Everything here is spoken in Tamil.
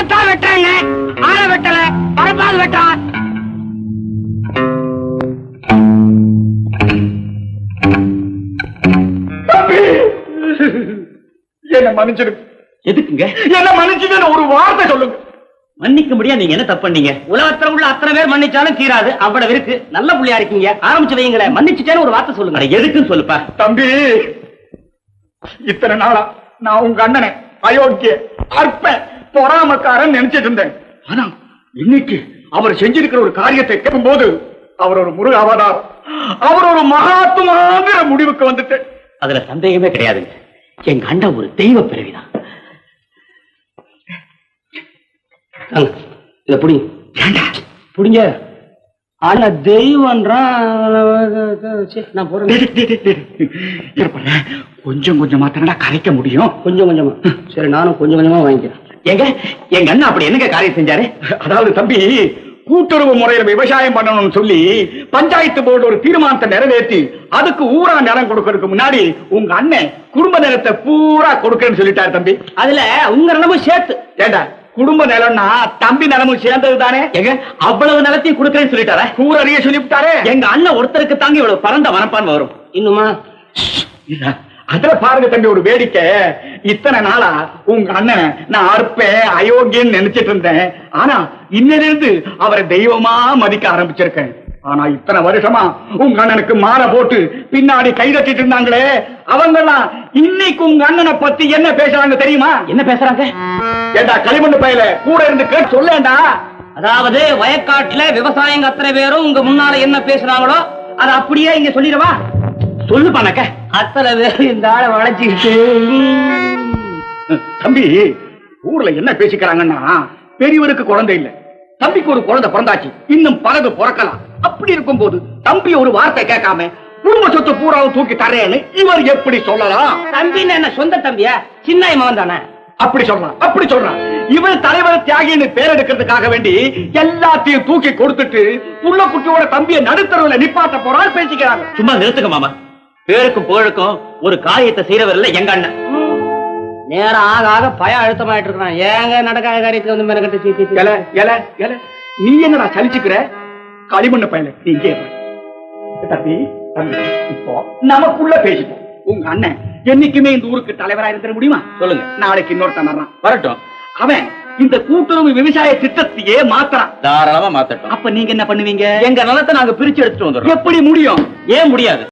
மரத்தால் வெட்டுறாங்க, ஆளை வெட்டல, பரப்பால் வெட்டான். என்ன மன்னிச்சிடு. எதுக்குங்க என்ன மன்னிச்சுன்னு ஒரு வார்த்தை சொல்லுங்க. மன்னிக்க முடியாது. நீங்க என்ன தப்பு பண்ணீங்க? உலகத்துல உள்ள அத்தனை பேர் மன்னிச்சாலும் தீராது, அவ்வளவு இருக்கு. நல்ல புள்ளியா இருக்கீங்க, ஆரம்பிச்சு வைங்களேன். மன்னிச்சுட்டேன்னு ஒரு வார்த்தை சொல்லுங்க. எதுக்குன்னு சொல்லுப்பா. தம்பி, இத்தனை நாளா நான் உங்க அண்ணனை அயோக்கிய, அற்ப, பொறாமக்காரன் நினைச்சிட்டு இருந்தேன். ஆனா இன்னைக்கு அவர் செஞ்சிருக்கிற ஒரு காரியத்தை கேட்கும் போது அவர் ஒரு முருக அவதாரம், அவர் ஒரு மகாத்மாங்கிற முடிவுக்கு வந்துட்டு. அதுல சந்தேகமே கிடையாதுங்க. எங்க அண்ணன் ஒரு தெய்வ பிறவிதான். இத புடிங்க, புடிங்க. ஆனா தெய்வம்ன்றான். நான் போறேன். கொஞ்சம் கொஞ்சமா தானடா கரைக்க முடியும். கொஞ்சம் கொஞ்சமா. சரி, நானும் கொஞ்சம் கொஞ்சமா வாங்கிக்கிறேன். எங்க அண்ணன் அப்படி என்னங்க காரியம் செஞ்சாரு? அதாவது தம்பி, கூட்டுறவு முறையில விவசாயம் பண்ணணும்னு சொல்லி பஞ்சாயத்து போர்டு ஒரு தீர்மானத்தை நிறைவேற்றி அதுக்கு ஊரா நிலம் கொடுக்கறதுக்கு முன்னாடி உங்க அண்ணன் குடும்ப நிலத்தை பூரா கொடுக்கறேன்னு சொல்லிட்டாரு தம்பி. அதுல உங்க நிலமும் சேர்த்து. ஏண்டா, குடும்ப நிலம்னா தம்பி நிலமும் சேர்ந்தது தானே. எங்க அவ்வளவு நிலத்தையும் கொடுக்கறேன்னு சொல்லிட்டாரா? கூறிய சொல்லிவிட்டாரே. எங்க அண்ணன் ஒருத்தருக்கு தாங்க இவ்வளவு பரந்த மனப்பான்மை வரும். இன்னுமா? அதுல பாருங்க தம்பி ஒரு வேடிக்கை. இத்தனை நாளா உங்க அண்ணன் நான் அற்பேன், அயோக்கியன்னு நினைச்சிட்டு இருந்தேன். ஆனா இன்னிலிருந்து அவரை தெய்வமா மதிக்க ஆரம்பிச்சிருக்கேன். ஆனா இத்தனை வருஷமா உங்க அண்ணனுக்கு மாலை போட்டு பின்னாடி கை தட்டிட்டு இருந்தாங்களே, அவங்கெல்லாம் இன்னைக்கு உங்க அண்ணனை பத்தி என்ன பேசுறாங்க தெரியுமா? என்ன பேசுறாங்க? ஏண்டா களிமண்ணு பையில கூட இருந்து கேட்டு சொல்லேண்டா. அதாவது வயக்காட்டுல விவசாயிங்க அத்தனை பேரும் உங்க முன்னால என்ன பேசுறாங்களோ அதை அப்படியே இங்க சொல்லிடவா? சொல்லு பண்ணக்க. அத்தனை பேரும் இந்த ஆளை வளைச்சுக்கிட்டு. தம்பி, ஊர்ல என்ன பேசிக்கிறாங்கன்னா, பெரியவருக்கு குழந்தை இல்ல, தம்பிக்கு ஒரு குழந்தை பிறந்தாச்சு, இன்னும் பலது பிறக்கலாம். அப்படி இருக்கும் போது தம்பி ஒரு வார்த்தை கேட்காம குடும்ப சொத்து பூராவும் தூக்கி தரேன்னு இவர் எப்படி சொல்லலாம்? தம்பின்னு என்ன சொந்த தம்பியா? சின்ன மகன் தானே. அப்படி சொல்லலாம், அப்படி சொல்றான். இவர் தலைவர் தியாகின்னு பேர் எடுக்கிறதுக்காக வேண்டி எல்லாத்தையும் தூக்கி கொடுத்துட்டு புள்ள குட்டியோட தம்பியை நடுத்தரவுல நிப்பாட்ட போறான்னு பேசிக்கிறாங்க. சும்மா நிறுத்துக்க மாமா. பேருக்கும் புகழுக்கும் ஒரு காரியத்தை செய்யறவர் இல்ல எங்க அண்ணன். நேரம் ஆக ஆக பய அழுத்தமாயிட்டு இருக்கான். ஏங்க நடக்காத காரியத்துக்கு வந்து மேல நீ என்னடா சலிச்சுக்கிற? களிமண்ணு பையல நீங்க தம்பி, இப்போ நமக்குள்ள பேசிப்போம். உங்க அண்ணன் என்னைக்குமே இந்த ஊருக்கு தலைவரா இருந்துட முடியுமா? சொல்லுங்க. நாளைக்கு இன்னொருத்தன் வர்றான், வரட்டும். அவன் இந்த கூட்டுறவு விவசாய திட்டத்தையே மாத்துறான். தாராளமா மாத்தட்டும். அப்ப நீங்க என்ன பண்ணுவீங்க? எங்க நிலத்தை நாங்க பிரிச்சு எடுத்துட்டு வந்துடுறோம். எப்படி முடியும்? ஏன் முடியாது?